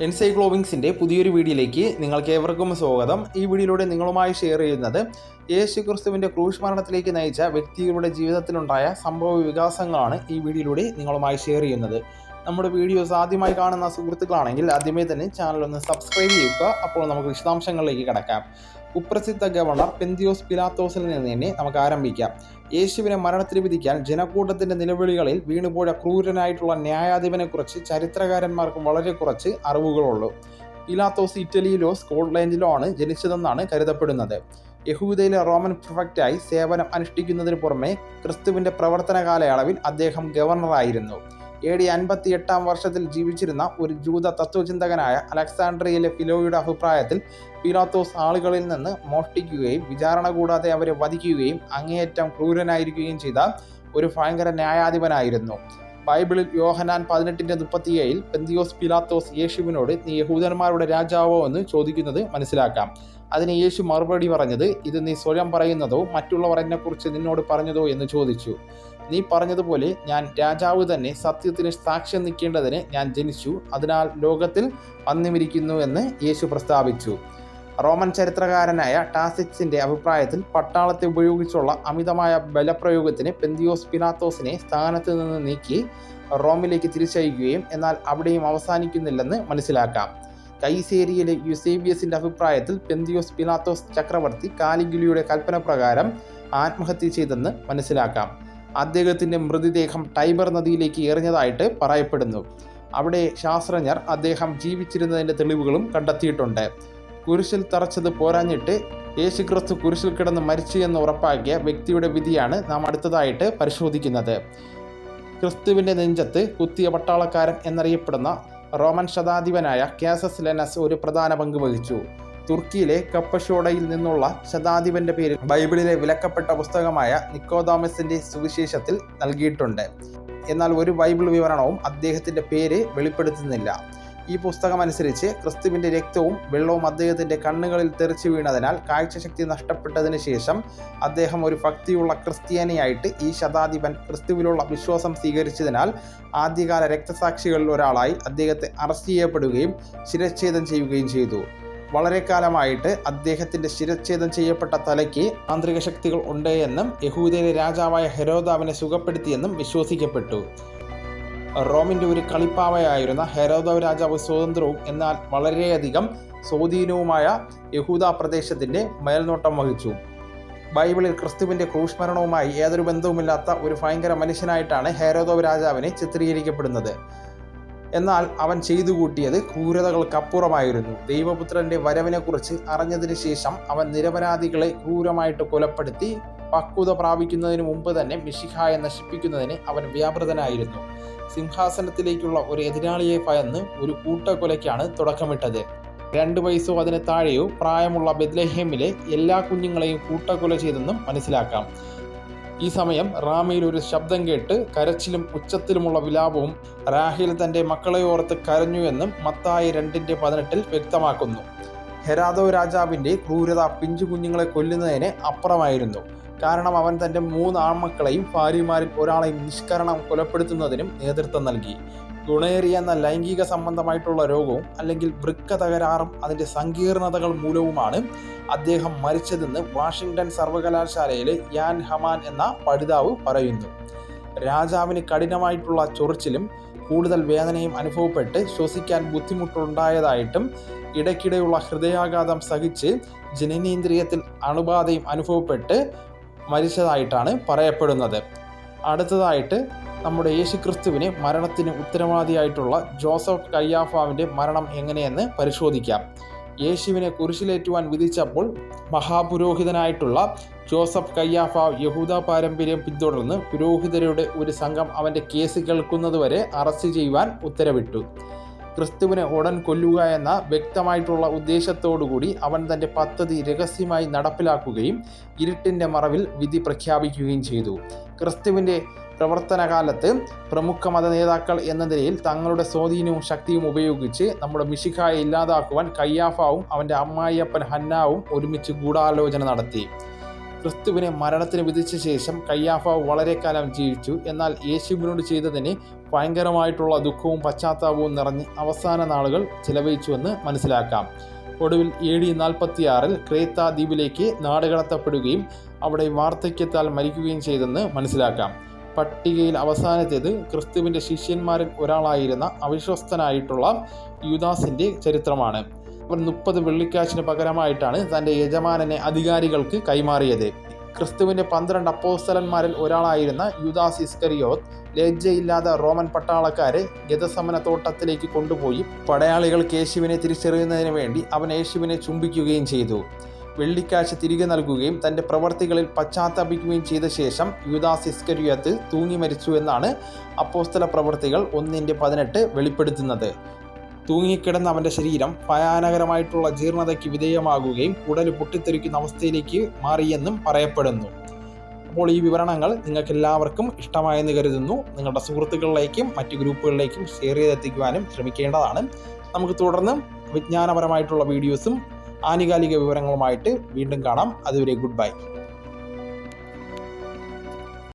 എൻസൈക്ലോവിങ്സിൻ്റെ പുതിയൊരു വീഡിയോയിലേക്ക് നിങ്ങൾക്ക് ഏവർക്കും സ്വാഗതം. ഈ വീഡിയോയിലൂടെ നിങ്ങളുമായി ഷെയർ ചെയ്യുന്നത് യേശു ക്രിസ്തുവിൻ്റെ ക്രൂശ് മരണത്തിലേക്ക് നയിച്ച വ്യക്തികളുടെ ജീവിതത്തിലുണ്ടായ സംഭവ വികാസങ്ങളാണ് ഈ വീഡിയോയിലൂടെ നിങ്ങളുമായി ഷെയർ ചെയ്യുന്നത്. നമ്മുടെ വീഡിയോസ് ആദ്യമായി കാണുന്ന സുഹൃത്തുക്കളാണെങ്കിൽ ആദ്യമേ തന്നെ ചാനൽ ഒന്ന് സബ്സ്ക്രൈബ് ചെയ്യുക. അപ്പോൾ നമുക്ക് വിശദാംശങ്ങളിലേക്ക് കടക്കാം. കുപ്രസിദ്ധ ഗവർണർ പെന്തിയോസ് പിലാത്തോസിൽ നിന്ന് തന്നെ നമുക്ക് ആരംഭിക്കാം. യേശുവിനെ മരണത്തിന് വിധിക്കാൻ ജനക്കൂട്ടത്തിൻ്റെ നിലവിളികളിൽ വീണുപോയ ക്രൂരനായിട്ടുള്ള ന്യായാധിപനെക്കുറിച്ച് ചരിത്രകാരന്മാർക്ക് വളരെ കുറച്ച് അറിവുകളുള്ളൂ. പിലാത്തോസ് ഇറ്റലിയിലോ സ്കോട്ട്ലൻഡിലോ ആണ് ജനിച്ചതെന്നാണ് കരുതപ്പെടുന്നത്. യഹൂദയിലെ റോമൻ പ്രിഫക്റ്റായി സേവനം അനുഷ്ഠിക്കുന്നതിന് പുറമെ ക്രിസ്തുവിൻ്റെ പ്രവർത്തന കാലയളവിൽ അദ്ദേഹം ഗവർണറായിരുന്നു. AD 58 വർഷത്തിൽ ജീവിച്ചിരുന്ന ഒരു ജൂത തത്വചിന്തകനായ അലക്സാണ്ട്രിയയിലെ ഫിലോയുടെ അഭിപ്രായത്തിൽ പിലാത്തോസ് ആളുകളിൽ നിന്ന് മോഷ്ടിക്കുകയും വിചാരണ കൂടാതെ അവരെ വധിക്കുകയും അങ്ങേയറ്റം ക്രൂരനായിരിക്കുകയും ചെയ്ത ഒരു ഭയങ്കര ന്യായാധിപനായിരുന്നു. ബൈബിളിൽ യോഹന്നാൻ 18:37 പെന്തിയോസ് പിലാത്തോസ് യേശുവിനോട് നീ യഹൂദന്മാരുടെ രാജാവോ എന്ന് ചോദിക്കുന്നത് മനസ്സിലാക്കാം. അതിന് യേശു മറുപടി പറഞ്ഞത്, ഇത് നീ സ്വയം പറയുന്നതോ മറ്റുള്ളവർ എന്നെക്കുറിച്ച് നിന്നോട് പറഞ്ഞതോ എന്ന് ചോദിച്ചു. നീ പറഞ്ഞതുപോലെ ഞാൻ രാജാവ് തന്നെ, സത്യത്തിന് സാക്ഷ്യം നിൽക്കേണ്ടതിന് ഞാൻ ജനിച്ചു, അതിനാൽ ലോകത്തിൽ വന്നുമിരിക്കുന്നു എന്ന് യേശു പ്രസ്താവിച്ചു. റോമൻ ചരിത്രകാരനായ ടാസിറ്റ്സിൻ്റെ അഭിപ്രായത്തിൽ പട്ടാളത്തെ ഉപയോഗിച്ചുള്ള അമിതമായ ബലപ്രയോഗത്തിന് പെന്തിയോസ് പിലാത്തോസിനെ സ്ഥാനത്ത് നിന്ന് നീക്കി റോമിലേക്ക് തിരിച്ചയക്കുകയും എന്നാൽ അവിടെയും അവസാനിക്കുന്നില്ലെന്ന് മനസ്സിലാക്കാം. കൈസേരിയിലെ യൂസേബിയസിൻ്റെ അഭിപ്രായത്തിൽ പെന്തിയോസ് പിലാത്തോസ് ചക്രവർത്തി കാലിഗുലിയുടെ കൽപ്പന പ്രകാരം ആത്മഹത്യ ചെയ്തെന്ന് മനസ്സിലാക്കാം. അദ്ദേഹത്തിൻ്റെ മൃതദേഹം ടൈബർ നദിയിലേക്ക് എറിഞ്ഞതായിട്ട് പറയപ്പെടുന്നു. അവിടെ ശാസ്ത്രജ്ഞർ അദ്ദേഹം ജീവിച്ചിരുന്നതിൻ്റെ തെളിവുകളും കണ്ടെത്തിയിട്ടുണ്ട്. കുരിശിൽ തറച്ചത് പോരാഞ്ഞിട്ട് യേശുക്രിസ്തു കുരിശിൽ കിടന്ന് മരിച്ചു എന്ന് ഉറപ്പാക്കിയ വ്യക്തിയുടെ വിധിയാണ് നാം അടുത്തതായിട്ട് പരിശോധിക്കുന്നത്. ക്രിസ്തുവിൻ്റെ നെഞ്ചത്ത് കുത്തിയ പട്ടാളക്കാരൻ എന്നറിയപ്പെടുന്ന റോമൻ ശതാധിപനായ കാസസ് ലെനസ് ഒരു പ്രധാന പങ്ക് വഹിച്ചു. തുർക്കിയിലെ കപ്പഷോഡയിൽ നിന്നുള്ള ശതാധിപൻ്റെ പേര് ബൈബിളിലെ വിലക്കപ്പെട്ട പുസ്തകമായ നിക്കോദാമസിൻ്റെ സുവിശേഷത്തിൽ നൽകിയിട്ടുണ്ട്. എന്നാൽ ഒരു ബൈബിൾ വിവരണവും അദ്ദേഹത്തിൻ്റെ പേര് വെളിപ്പെടുത്തുന്നില്ല. ഈ പുസ്തകം അനുസരിച്ച് ക്രിസ്തുവിൻ്റെ രക്തവും വെള്ളവും അദ്ദേഹത്തിൻ്റെ കണ്ണുകളിൽ തെറിച്ചു വീണതിനാൽ കാഴ്ചശക്തി നഷ്ടപ്പെട്ടതിന് ശേഷം അദ്ദേഹം ഒരു ഭക്തിയുള്ള ക്രിസ്ത്യാനിയായിട്ട് ഈ ശതാധിപൻ ക്രിസ്തുവിലുള്ള വിശ്വാസം സ്വീകരിച്ചതിനാൽ ആദ്യകാല രക്തസാക്ഷികളിൽ ഒരാളായി അദ്ദേഹത്തെ അറസ്റ്റ് ചെയ്യപ്പെടുകയും ശിരച്ഛേദം ചെയ്യുകയും ചെയ്തു. വളരെ കാലമായിട്ട് അദ്ദേഹത്തിൻ്റെ ശിരച്ഛേദം ചെയ്യപ്പെട്ട തലയ്ക്ക് ആന്തരിക ശക്തികൾ ഉണ്ട് എന്നും യഹൂദയിലെ രാജാവായ ഹെരോദാവിനെ സുഖപ്പെടുത്തിയെന്നും വിശ്വസിക്കപ്പെട്ടു. റോമിൻ്റെ ഒരു കളിപ്പാവയായിരുന്ന ഹെരോദാവ് രാജാവ് സ്വതന്ത്രവും എന്നാൽ വളരെയധികം സ്വാധീനവുമായ യഹൂദ പ്രദേശത്തിൻ്റെ മേൽനോട്ടം വഹിച്ചു. ബൈബിളിൽ ക്രിസ്തുവിൻ്റെ ക്രൂശ് യാതൊരു ബന്ധവുമില്ലാത്ത ഒരു ഭയങ്കര മനുഷ്യനായിട്ടാണ് ഹെരോദാവ് രാജാവിനെ ചിത്രീകരിക്കപ്പെടുന്നത്. എന്നാൽ അവൻ ചെയ്തു കൂട്ടിയത് ക്രൂരതകൾക്കപ്പുറമായിരുന്നു. ദൈവപുത്രൻ്റെ വരവിനെക്കുറിച്ച് അറിഞ്ഞതിന് ശേഷം അവൻ നിരപരാധികളെ ക്രൂരമായിട്ട് കൊലപ്പെടുത്തി പക്വത പ്രാപിക്കുന്നതിന് മുമ്പ് തന്നെ മിശിഹായെ നശിപ്പിക്കുന്നതിന് അവൻ വ്യാപൃതനായിരുന്നു. സിംഹാസനത്തിലേക്കുള്ള ഒരു എതിരാളിയെ ഭയന്ന് ഒരു കൂട്ടക്കൊലയ്ക്കാണ് തുടക്കമിട്ടത്. 2 വയസ്സോ അതിന് താഴെയോ പ്രായമുള്ള ബെത്ലഹേമിലെ എല്ലാ കുഞ്ഞുങ്ങളെയും കൂട്ടക്കൊല ചെയ്തെന്നും മനസ്സിലാക്കാം. ഈ സമയം റാമയിൽ ഒരു ശബ്ദം കേട്ട് കരച്ചിലും ഉച്ചത്തിലുമുള്ള വിലാപവും റാഹേൽ തൻ്റെ മക്കളെ ഓർത്ത് കരഞ്ഞു എന്നും മത്തായി 2:18 വ്യക്തമാക്കുന്നു. ഹെരോദാവ് രാജാവിൻ്റെ ക്രൂരത പിഞ്ചു കുഞ്ഞുങ്ങളെ കൊല്ലുന്നതിന് അപ്പുറമായിരുന്നു. കാരണം അവൻ തൻ്റെ 3 ആൺമക്കളെയും ഭാര്യമാരിൽ ഒരാളെയും നിഷ്കരണം കൊലപ്പെടുത്തുന്നതിനും നേതൃത്വം നൽകി. ഗുണേറിയ എന്ന ലൈംഗിക സംബന്ധമായിട്ടുള്ള രോഗവും അല്ലെങ്കിൽ വൃക്ക തകരാറും അതിൻ്റെ സങ്കീർണതകൾ മൂലവുമാണ് അദ്ദേഹം മരിച്ചതെന്ന് വാഷിംഗ്ടൺ സർവകലാശാലയിലെ യാൻ ഹമാൻ എന്ന പഠിതാവ് പറയുന്നു. രാജാവിന് കഠിനമായിട്ടുള്ള ചൊറിച്ചിലും കൂടുതൽ വേദനയും അനുഭവപ്പെട്ട് ശ്വസിക്കാൻ ബുദ്ധിമുട്ടുണ്ടായതായിട്ടും ഇടയ്ക്കിടെയുള്ള ഹൃദയാഘാതം സഹിച്ച് ജനനേന്ദ്രിയത്തിൽ അണുബാധയും അനുഭവപ്പെട്ട് മരിച്ചതായിട്ടാണ് പറയപ്പെടുന്നത്. അടുത്തതായിട്ട് നമ്മുടെ യേശുക്രിസ്തുവിന് മരണത്തിന് ഉത്തരവാദിയായിട്ടുള്ള ജോസഫ് കയ്യാഫാവിൻ്റെ മരണം എങ്ങനെയെന്ന് പരിശോധിക്കാം. യേശുവിനെ കുരിശിലേറ്റുവാൻ വിധിച്ചപ്പോൾ മഹാപുരോഹിതനായിട്ടുള്ള ജോസഫ് കയ്യാഫാവ് യഹൂദ പാരമ്പര്യം പിന്തുടർന്ന് പുരോഹിതരുടെ ഒരു സംഘം അവൻ്റെ കേസ് കേൾക്കുന്നതുവരെ അറസ്റ്റ് ചെയ്യുവാൻ ഉത്തരവിട്ടു. ക്രിസ്തുവിനെ ഉടൻ കൊല്ലുക എന്ന വ്യക്തമായിട്ടുള്ള ഉദ്ദേശത്തോടുകൂടി അവൻ തൻ്റെ പദ്ധതി രഹസ്യമായി നടപ്പിലാക്കുകയും ഇരുട്ടിൻ്റെ മറവിൽ വിധി പ്രഖ്യാപിക്കുകയും ചെയ്തു. ക്രിസ്തുവിൻ്റെ പ്രവർത്തനകാലത്ത് പ്രമുഖ മത നേതാക്കൾ എന്ന നിലയിൽ തങ്ങളുടെ സ്വാധീനവും ശക്തിയും ഉപയോഗിച്ച് നമ്മുടെ മിശിഹായെ ഇല്ലാതാക്കുവാൻ കയ്യാഫാവും അവൻ്റെ അമ്മായിയപ്പൻ ഹന്നാവും ഒരുമിച്ച് ഗൂഢാലോചന നടത്തി. ക്രിസ്തുവിനെ മരണത്തിന് വിധിച്ച ശേഷം കയ്യാഫാവ് വളരെ കാലം ജീവിച്ചു. എന്നാൽ യേശുവിനോട് ചെയ്തതിന് ഭയങ്കരമായിട്ടുള്ള ദുഃഖവും പശ്ചാത്താപവും നിറഞ്ഞ് അവസാന നാളുകൾ ചിലവഴിച്ചുവെന്ന് മനസ്സിലാക്കാം. ഒടുവിൽ AD 46 ക്രേത്ത ദ്വീപിലേക്ക് നാടുകടത്തപ്പെടുകയും അവിടെ വാർദ്ധക്യത്താൽ മരിക്കുകയും ചെയ്തെന്ന് മനസ്സിലാക്കാം. പട്ടികയിൽ അവസാനത്തേത് ക്രിസ്തുവിൻ്റെ ശിഷ്യന്മാരിൽ ഒരാളായിരുന്ന അവിശ്വസ്തനായിട്ടുള്ള യൂദാസിൻ്റെ ചരിത്രമാണ്. അവൻ 30 വെള്ളിക്കാശിന് പകരമായിട്ടാണ് തൻ്റെ യജമാനനെ അധികാരികൾക്ക് കൈമാറിയത്. ക്രിസ്തുവിൻ്റെ 12 അപ്പോസ്തലന്മാരിൽ ഒരാളായിരുന്ന യൂദാസ് ഇസ്കരിയോത്ത് ലജ്ജയില്ലാതെ റോമൻ പട്ടാളക്കാരെ ഗെത്സമന തോട്ടത്തിലേക്ക് കൊണ്ടുപോയി പടയാളികൾക്ക് യേശുവിനെ തിരിച്ചറിയുന്നതിന് വേണ്ടി അവൻ യേശുവിനെ ചുംബിക്കുകയും ചെയ്തു. വെള്ളിക്കാശ് തിരികെ നൽകുകയും തൻ്റെ പ്രവർത്തികളിൽ പശ്ചാത്താപിക്കുകയും ചെയ്ത ശേഷം യൂദാസ് ഇസ്കരിയോത്ത് തൂങ്ങി മരിച്ചു എന്നാണ് അപ്പോസ്തല പ്രവൃത്തികൾ 1:18 വെളിപ്പെടുത്തുന്നത്. തൂങ്ങിക്കിടന്ന അവൻ്റെ ശരീരം ഭയാനകരമായിട്ടുള്ള ജീർണതയ്ക്ക് വിധേയമാകുകയും ഉടൽ പൊട്ടിത്തെറിക്കുന്ന അവസ്ഥയിലേക്ക് മാറിയെന്നും പറയപ്പെടുന്നു. അപ്പോൾ ഈ വിവരണങ്ങൾ നിങ്ങൾക്ക് എല്ലാവർക്കും ഇഷ്ടമായെന്ന് കരുതുന്നു. നിങ്ങളുടെ സുഹൃത്തുക്കളിലേക്കും മറ്റ് ഗ്രൂപ്പുകളിലേക്കും ഷെയർ ചെയ്തെത്തിക്കുവാനും ശ്രമിക്കേണ്ടതാണ്. നമുക്ക് തുടർന്ന് വിജ്ഞാനപരമായിട്ടുള്ള വീഡിയോസും ആനുകാലിക വിവരങ്ങളുമായിട്ട് വീണ്ടും കാണാം. അതുവരെ ഗുഡ് ബൈ.